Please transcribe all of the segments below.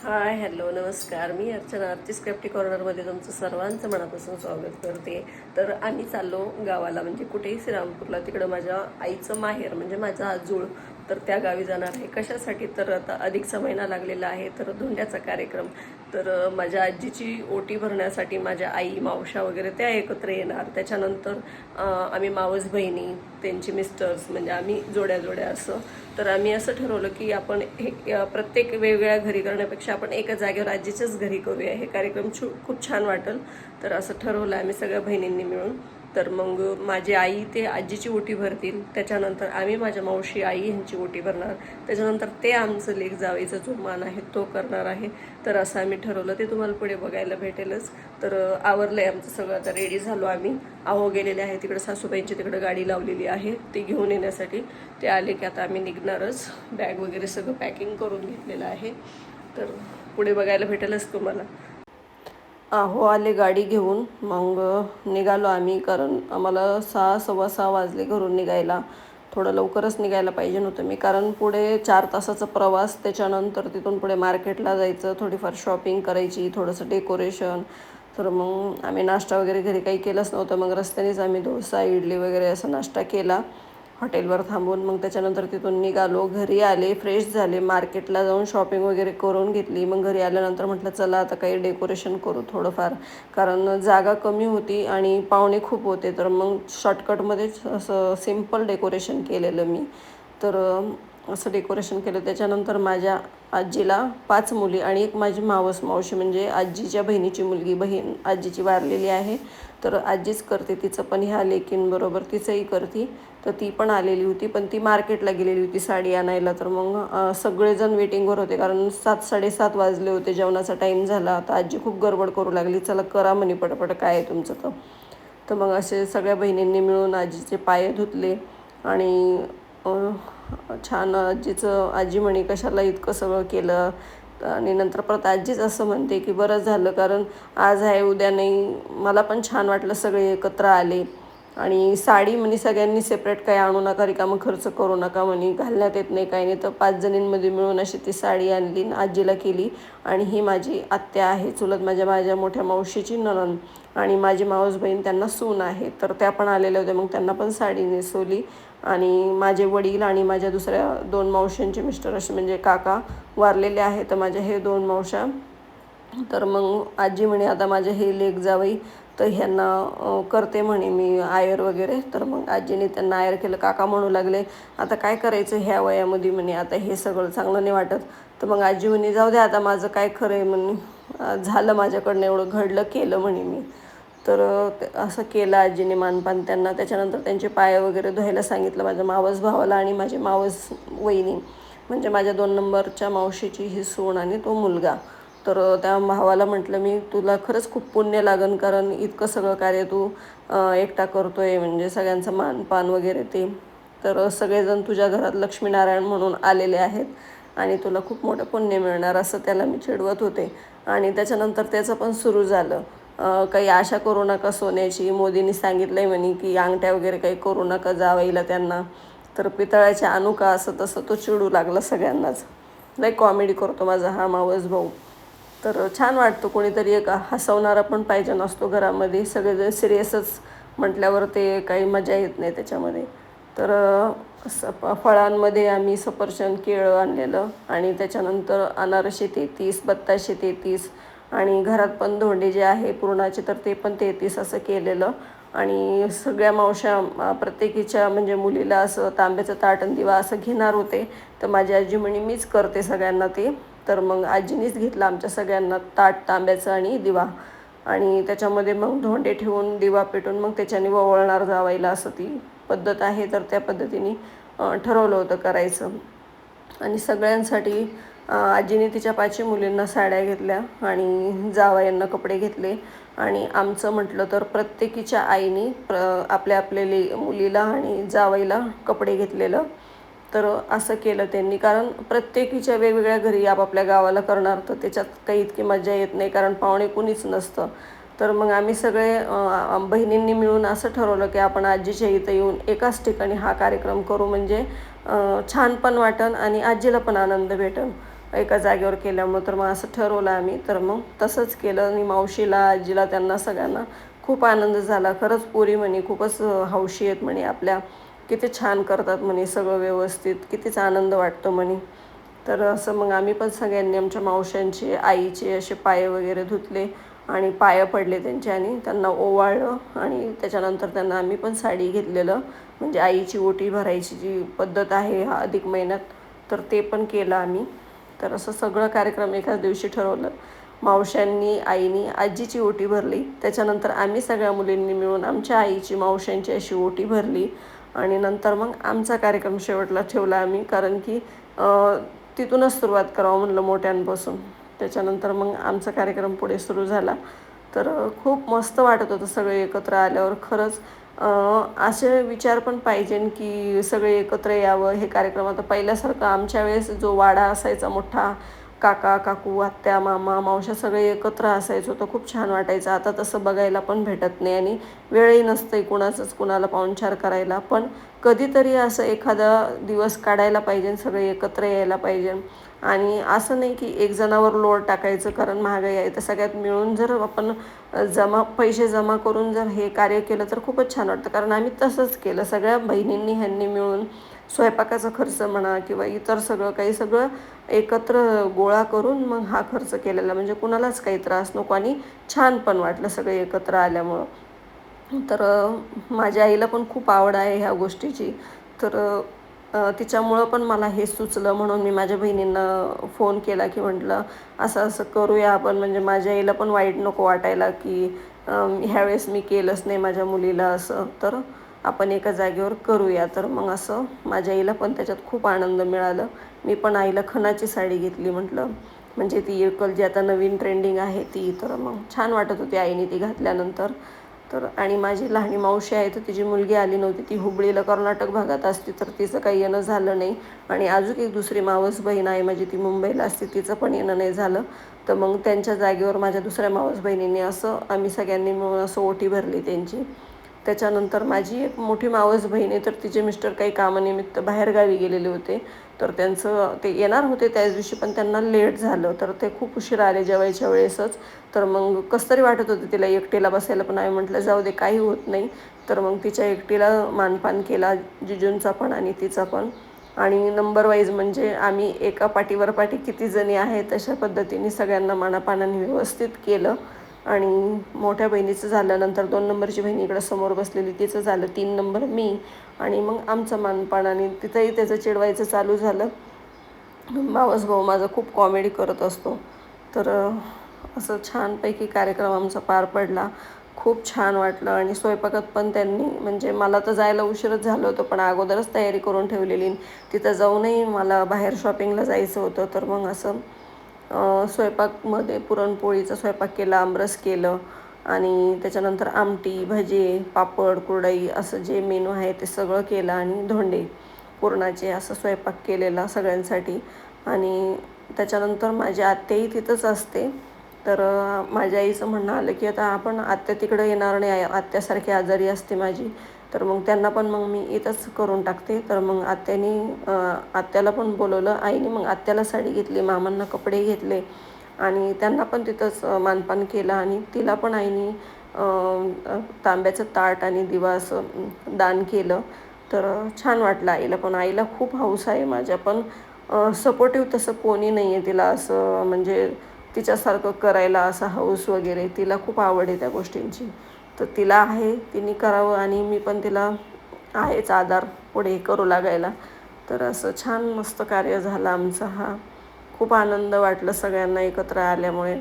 Hi hello नमस्कार. मी Archana artist crafty कॉर्नरमध्ये तुमचं सर्वांचं मनापासून स्वागत करते. तर आम्ही चाललो गावाला, म्हणजे कुठेही श्रीरामपूरला. तिकडं माझ्या आईचं माहेर म्हणजे माझा आजोळ, तर त्या गावी जाणार आहे. कशासाठी? तर आता अधिकचा महिना लागलेला आहे, तर धोंड्याचा कार्यक्रम. तर माझ्या आजीची ओटी भरण्यासाठी माझ्या आई मावशा वगैरे त्या एकत्र येणार. त्याच्यानंतर आम्ही मावस बहिणी, त्यांची मिस्टर्स, म्हणजे आम्ही जोड्या जोड्या असं. तर आम्ही असं ठरवलं की आपण हे प्रत्येक वेगवेगळ्या घरी करण्यापेक्षा आपण एका जागेवर आजीच्याच घरी करूया. हे कार्यक्रम खूप छान वाटेल. तर असं ठरवलं आम्ही सगळ्या बहिणींनी मिळून. तर मग माझी आई ते आजीची ओटी भरतील, त्याच्यानंतर आम्ही माझ्या मावशी आई यांची ओटी भरणार, त्याच्यानंतर ते आमचं लेक जावईचा जो मान आहे तो करणार आहे. तर असं आम्ही ठरवलं. ते तुम्हाला पुढे बघायला भेटेलच. तर आवरलं आहे आमचं सगळं. आता रेडी झालो आम्ही. आहो गेलेले आहे तिकडे, सासूबाईंची तिकडे गाडी लावलेली आहे ती घेऊन येण्यासाठी. ते आले की आता आम्ही निघणारच. बॅग वगैरे सगळं पॅकिंग करून घेतलेलं आहे. तर पुढे बघायला भेटेलच तुम्हाला. आहो आले गाडी घेऊन. मग निघालो आम्ही, कारण आम्हाला 6:15 वाजले घरून निघायला. थोडं लवकरच निघायला पाहिजे नव्हतं मी, कारण पुढे 4 तासाचा प्रवास, त्याच्यानंतर तिथून पुढे मार्केटला जायचं, थोडीफार शॉपिंग करायची, थोडंसं डेकोरेशन. तर मग आम्ही नाश्ता वगैरे घरी काही केलंच नव्हतं. मग रस्त्यानेच आम्ही डोसा इडली वगैरे असा नाश्ता केला हॉटेलवर थांबून. मग त्याच्यानंतर तिथून निघालो, घरी आले, फ्रेश झाले, मार्केटला जाऊन शॉपिंग वगैरे करून घेतली. मग घरी आल्यानंतर म्हटलं चला आता काही डेकोरेशन करू थोडंफार, कारण जागा कमी होती आणि पाहुणे खूप होते. तर मग शॉर्टकटमध्येच असं सिम्पल डेकोरेशन केलेलं मी. तर असं डेकोरेशन केलं. त्याच्यानंतर माझ्या आजीला 5 मुली आणि एक माझी मावस मावशी, म्हणजे आजीच्या बहिणीची मुलगी, बहीण आजीची वारलेली आहे. तर आजीच करते तिचं पण, ह्या लेकींबरोबर तिचंही करते. तर ती पण आलेली होती, पण ती मार्केटला गेलेली होती साडी आणायला. तर मग सगळेजण वेटिंगवर होते, कारण 7-7:30 वाजले होते, जेवणाचा टाईम झाला. आता आजी खूप गडबड करू लागली, चला करा म्हणे पटपट, काय आहे तुमचं तर. तर मग असे सगळ्या बहिणींनी मिळून आजीचे पाय धुतले. आणि छान आजीचं, आजी म्हणे कशाला इतकं सगळं केलं. आणि नंतर परत आजीच असं म्हणते की बरं झालं, कारण आज आहे उद्या नाही. मला पण छान वाटलं सगळे एकत्र आले. आणि साडी म्हणे सगळ्यांनी सेपरेट काही आणू नका, रिकामं खर्च करू नका म्हणे, घालण्यात येत नाही काही नाही. तर 5 जणींमध्ये मिळून अशी ती साडी आणली, आजीला केली. आणि ही माझी आत्या आहे, चुलत माझ्या मोठ्या मावशीची नणंद, आणि माझी मावस बहीण, त्यांना सून आहे. तर त्या पण आलेल्या होत्या, मग त्यांना पण साडी नेसवली. आणि माझे वडील आणि माझ्या दुसऱ्या 2 मावशांचे मिस्टर, असे म्हणजे काका वारलेले आहेत. तर माझ्या हे 2 मावशा. तर मग आजी म्हणे आता माझे हे लेक जावई, तर ह्यांना करते म्हणे मी आयर वगैरे. तर मग आजीने त्यांना आयर केलं. काका म्हणू लागले आता काय करायचं ह्या वयामध्ये म्हणे, आता हे सगळं चांगलं नाही वाटत. तर मग आजी म्हणे जाऊ द्या आता, माझं काय खरं आहे म्हणे, झालं माझ्याकडनं, एवढं घडलं केलं म्हणे मी. तर असं केलं आजीने मानपान त्यांना. त्याच्यानंतर त्यांचे पाय वगैरे धुवायला सांगितलं माझ्या मावस भावाला आणि माझी मावस वहिनी, म्हणजे माझ्या 2 नंबरच्या मावशीची ही सून आणि तो मुलगा. तर त्या भावाला म्हटलं मी, तुला खरंच खूप पुण्य लागन, कारण इतकं सगळं कार्य तू एकटा करतो आहे, म्हणजे सगळ्यांचं मानपान वगैरे ते. तर सगळेजण तुझ्या घरात लक्ष्मीनारायण म्हणून आलेले आहेत आणि तुला खूप मोठं पुण्य मिळणार, असं त्याला मी चिडवत होते. आणि त्याच्यानंतर त्याचं पण सुरू झालं, काही आशा करू नका सोन्याची, मोदींनी सांगितलं आहे म्हणे की अंगठ्या वगैरे काही करू नका जावईला त्यांना. तर पितळाच्या आणू का, असं तसं तो चिडू लागला सगळ्यांनाच. लई कॉमेडी करतो माझा हा मावस भाऊ. तर छान वाटतं, कोणीतरी एक हसवणारा पण पाहिजे नसतो घरामध्ये. सगळेजण सिरियसच म्हटल्यावर ते काही मजा येत नाही त्याच्यामध्ये. तर फळांमध्ये आम्ही सफरचंद, केळं आणलेलं, आणि त्याच्यानंतर अनारसे 33, बत्ताशे 33, आणि घरात पण धोंडे जे आहे पुरणाचे, तर ते पण 33 असं केलेलं. आणि सगळ्या मावशा प्रत्येकीच्या म्हणजे मुलीला असं तांब्याचं ताट आणि दिवा असं घेणार होते. तर माझी आजी म्हणे मीच करते सगळ्यांना ते. तर मग आजीनीच घेतलं आमच्या सगळ्यांना ताट तांब्याचं आणि दिवा. आणि त्याच्यामध्ये मग धोंडे ठेवून दिवा पेटून मग त्याच्याने वळणार जावायला, असं ती पद्धत आहे. तर त्या पद्धतीने ठरवलं होतं करायचं. आणि सगळ्यांसाठी आजीने तिच्या 5 मुलींना साड्या घेतल्या आणि जावयांना कपडे घेतले. आणि आमचं म्हटलं तर प्रत्येकीच्या आईने आपल्या मुलीला आणि जावईला कपडे घेतलेलं. तर असं केलं त्यांनी, कारण प्रत्येकीच्या वेगवेगळ्या घरी आपापल्या गावाला करणार, तर त्याच्यात काही इतकी मजा येत नाही, कारण पाहुणे कुणीच नसतं. तर मग आम्ही सगळे बहिणींनी मिळून असं ठरवलं की आपण आजीच्या इथं येऊन एकाच ठिकाणी हा कार्यक्रम करू, म्हणजे छान पण वाटन आणि आजीला पण आनंद भेटन. एका जागेवर केल्यामुळं तर मग असं ठरवलं आम्ही. तर मग तसंच केलं आणि मावशीला, आजीला, त्यांना सगळ्यांना खूप आनंद झाला. खरंच पोरी म्हणे खूपच हौशी आहेत म्हणे आपल्या, किती छान करतात म्हणे सगळं व्यवस्थित, कितीच आनंद वाटतो म्हणे. तर असं मग आम्ही पण सगळ्यांनी आमच्या मावशांचे, आईचे असे पाय वगैरे धुतले आणि पाया पडले त्यांचे आणि त्यांना ओवाळलं. आणि त्याच्यानंतर त्यांना आम्ही पण साडी घेतलेलं, म्हणजे आईची ओटी भरायची जी पद्धत आहे हा अधिक महिन्यात, तर ते पण केलं आम्ही. तर असं सगळं कार्यक्रम एकाच दिवशी ठरवलं. मावशांनी, आईनी आजीची ओटी भरली, त्याच्यानंतर आम्ही सगळ्या मुलींनी मिळून आमच्या आईची, मावशांची अशी ओटी भरली. आणि नंतर मग आमचा कार्यक्रम शेवटला ठेवला आम्ही, कारण की तिथूनच सुरुवात करावं म्हणलं मोठ्यांपासून. त्याच्यानंतर मग आमचा कार्यक्रम पुढे सुरू झाला. तर खूप मस्त वाटत होतं सगळे एकत्र आल्यावर. खरंच असे विचार पण पाहिजे की सगळे एकत्र यावं. हे कार्यक्रम आता पहिल्यासारखं आमच्या वेळेस जो वाडा असायचा मोठा, काका, काकू, आत्या, मामा, मावश्या सगळे एकत्र असायचो, तर खूप छान वाटायचं. आता तसं बघायला पण भेटत नाही आणि वेळही नसतंय कुणाचंच कुणाला पाहुणचार करायला. पण कधीतरी असं एखादा दिवस काढायला पाहिजे, सगळे एकत्र यायला पाहिजे. आणि असं नाही की एक जणावर लोड टाकायचं, कारण महागाई आहे. तर सगळ्यात मिळून जर आपण पैसे जमा करून जर हे कार्य केलं तर खूपच छान वाटतं. कारण आम्ही तसंच केलं, सगळ्या बहिणींनी ह्यांनी मिळून स्वयंपाकाचा खर्च म्हणा किंवा इतर सगळं काही सगळं एकत्र गोळा करून मग हा खर्च केलेला, म्हणजे कुणालाच काही त्रास नको आणि छान पण वाटलं सगळे एकत्र आल्यामुळं. तर माझ्या आईला पण खूप आवड आहे ह्या गोष्टीची. तर तिच्यामुळं पण मला हे सुचलं, म्हणून मी माझ्या बहिणींना फोन केला की म्हटलं असं असं करूया आपण, म्हणजे माझ्या आईला पण वाईट नको वाटायला की ह्यावेळेस मी केलंच नाही माझ्या मुलीला असं, तर आपण एका जागेवर करूया. तर मग असं माझ्या आईला पण त्याच्यात खूप आनंद मिळालं. मी पण आईला खणाची साडी घेतली म्हटलं, म्हणजे ती एकल जी आता नवीन ट्रेंडिंग आहे ती. तर मग छान वाटत होती आईने ती घातल्यानंतर. तर आणि माझी लहानी मावशी आहे, तर तिची मुलगी आली नव्हती, ती हुबळीला कर्नाटक भागात असते, तर तिचं काही येणं झालं नाही. आणि अजून एक दुसरी मावस बहीण आहे माझी, ती मुंबईला असते, तिचं पण येणं नाही झालं. तर मग त्यांच्या जागेवर माझ्या दुसऱ्या मावस बहिणींनी असं आम्ही सगळ्यांनी मिळून असं ओटी भरली त्यांची. त्याच्यानंतर माझी एक मोठी मावस बहीण आहे, तर तिचे मिस्टर काही कामानिमित्त बाहेरगावी गेलेले होते. तर त्यांचं ते येणार होते त्याच दिवशी, पण त्यांना लेट झालं, तर ते खूप उशिरा आले जेवायच्या वेळेसच. तर मग कसं तरी वाटत होतं तिला एकटीला बसायला, पण आम्ही म्हटलं जाऊ दे, काही होत नाही. तर मग तिच्या एकटीला मानपान केला, जिजूंचा पण आणि तिचा पण. आणि नंबर वाईज म्हणजे आम्ही एका पाठीवर पाठी किती जणी आहेत तशा पद्धतीने सगळ्यांना मानापानाने व्यवस्थित केलं. आणि मोठ्या बहिणीचं झाल्यानंतर 2 नंबरची बहिणी इकडं समोर बसलेली, तिचं झालं, 3 नंबर मी. आणि मग आमचं मानपान, आणि तिथंही त्याचं चिडवायचं चालू झालं. मावस भाऊ माझा खूप कॉमेडी करत असतो. तर असं छानपैकी कार्यक्रम आमचा पार पडला. खूप छान वाटलं. आणि स्वयंपाकात पण त्यांनी, म्हणजे मला तर जायला उशीरच झालं होतं, पण अगोदरच तयारी करून ठेवलेली. तिथं जाऊनही मला बाहेर शॉपिंगला जायचं होतं. तर मग असं स्वयंपाकमध्ये पुरणपोळीचा स्वयंपाक केला, आमरस केलं, आणि त्याच्यानंतर आमटी, भजे, पापड, कुरडई असं जे मेनू आहे ते सगळं केलं, आणि धोंडे पुरणाचे असं स्वयंपाक केलेला सगळ्यांसाठी. आणि त्याच्यानंतर माझी आत्याही तिथंच असते. तर माझ्या आईचं म्हणणं आलं की आता आपण आत्या तिकडं येणार नाही, आत्यासारखी आजारी असते माझी, तर मग त्यांना पण मग मी इथंच करून टाकते. तर मग आत्याला पण बोलवलं आईने. मग आत्याला साडी घेतली, मामांना कपडे घेतले, आणि त्यांना पण तिथंच मानपान केलं. आणि तिला पण आईने तांब्याचं ताट आणि दिवा असं दान केलं. तर छान वाटलं आईला पण. आईला खूप हौस आहे माझ्या, पण सपोर्टिव्ह तसं कोणी नाही आहे तिला, असं म्हणजे तिच्यासारखं करायला असं हौस वगैरे. तिला खूप आवड आहे त्या गोष्टींची, तर तिला आहे, तिने करावं, आणि मी पण तिला आहेच आधार पुढे करू लागायला. तर असं छान मस्त कार्य झालं आमचा हा. खूप आनंद वाटलं सगळ्यांना एकत्र आल्यामुळे.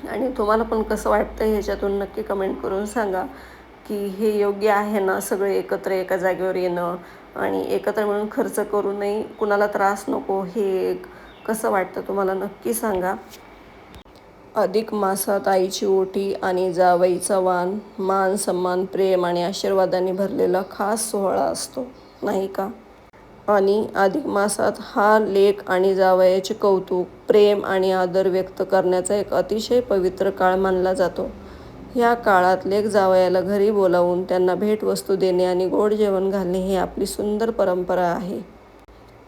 आणि तुम्हाला पण कसं वाटतं ह्याच्यातून नक्की कमेंट करून सांगा की हे योग्य आहे ना, सगळे एकत्र एका जागेवर येणं आणि एकत्र मिळून खर्च करू नये, कुणाला त्रास नको. हे कसं वाटतं तुम्हाला नक्की सांगा. अधिक मासात आईची ओटी आणि जावईचा वाण, मान सन्मान, प्रेम आणि आशीर्वादाने भरलेला खास सोहळा असतो, नाही का? आणि अधिक मासात हा लेक आणि जावयाचे कौतुक, प्रेम आणि आदर व्यक्त करण्याचा एक अतिशय पवित्र काळ मानला जातो. ह्या काळात लेक जावयाला घरी बोलावून त्यांना भेटवस्तू देणे आणि गोड जेवण घालणे ही आपली सुंदर परंपरा आहे.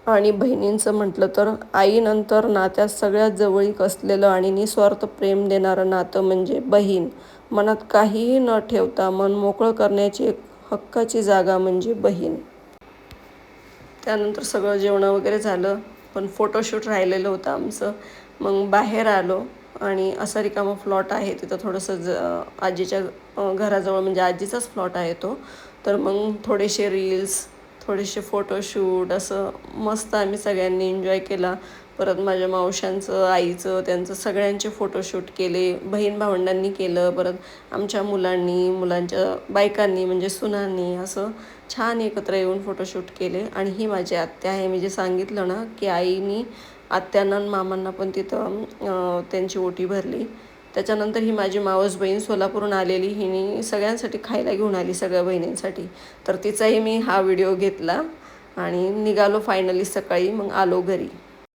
आणि बहिणींचं म्हटलं तर आईनंतर नात्यात सगळ्यात जवळीक असलेलं आणि निस्वार्थ प्रेम देणारं नातं म्हणजे बहीण. मनात काहीही न ठेवता मन मोकळं करण्याची एक हक्काची जागा म्हणजे बहीण. त्यानंतर सगळं जेवण वगैरे झालं, पण फोटोशूट राहिलेलं होतं आमचं. मग बाहेर आलो आणि असा रिकामा प्लॉट आहे तिथं थोडंसं आजीच्या घराजवळ, म्हणजे आजीचाच प्लॉट आहे तो. तर मग थोडेसे रील्स, थोडेसे फोटोशूट असं मस्त आम्ही सगळ्यांनी एन्जॉय केला. परत माझ्या मावशांचं, आईचं, त्यांचं सगळ्यांचे फोटोशूट केले. बहीण भावंडांनी केलं, परत आमच्या मुलांनी, मुलांच्या बायकांनी म्हणजे सुनांनी असं छान एकत्र येऊन फोटोशूट केले. आणि ही माझी आत्या आहे, मी जे सांगितलं ना की आईनी आत्यांना आणि मामांना पण तिथं त्यांची ओटी भरली. त्याच्यानंतर ही माझी मावस बहीण सोलापूरहून आलेली, हिने सगळ्यांसाठी खायला घेऊन आली, सगळ्या बहिणींसाठी. तर तिचाही मी हा व्हिडिओ घेतला आणि निघालो फायनली सकाळी, मग आलो घरी.